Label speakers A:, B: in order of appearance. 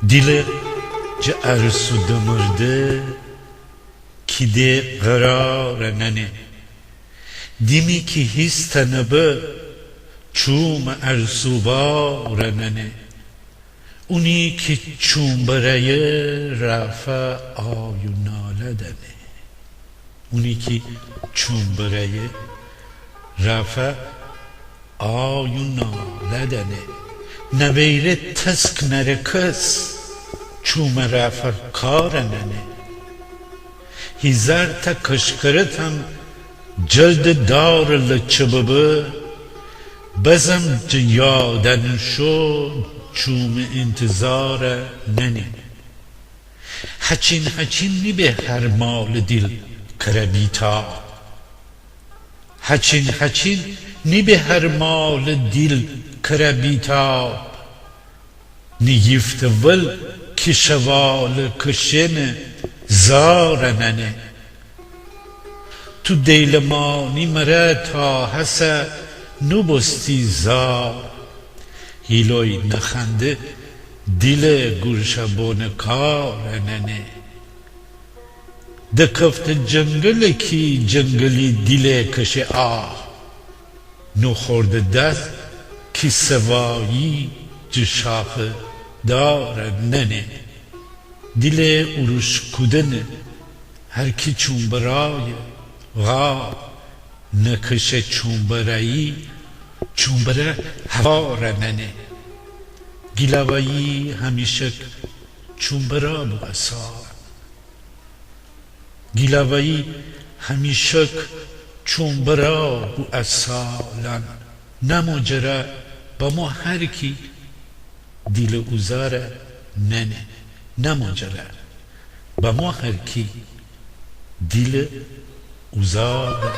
A: Dile ce arsu dımırdı ki de qarara nene. Dimi ki his tanıbı çum arsu vara nene. Uni ki çum barayı rafa ayunala dene. Uni ki çum barayı rafa ayunala dene. Neveyre tsk nere kız çum rafa karanene. Hizar ta kışkırıtan cıldı darlı çıbıbı Bazım yaden şod çum intizara nene. Haçin ni be her mal dil karabita. Haçin ni be her mal dil karabita. Ni giftevil ki şeval kışene زارننه تو دیلمانی مره تا حسه نبستی زار هیلوی نخنده دل گرشبون کارننه ده کفت جنگل کی جنگلی دل کش آه نو خورده دست کی سوایی جشاخ دارننه Dile uruş kudene her ki çumbarayı ga nakışe çumbarayı çumbara havaranene gilavayı hamişek çumbara bu asal gilavayı hamişek çumbara bu asalan namocera bamo her ki dile uzara nene نماجره با ما هر کی دل اوزار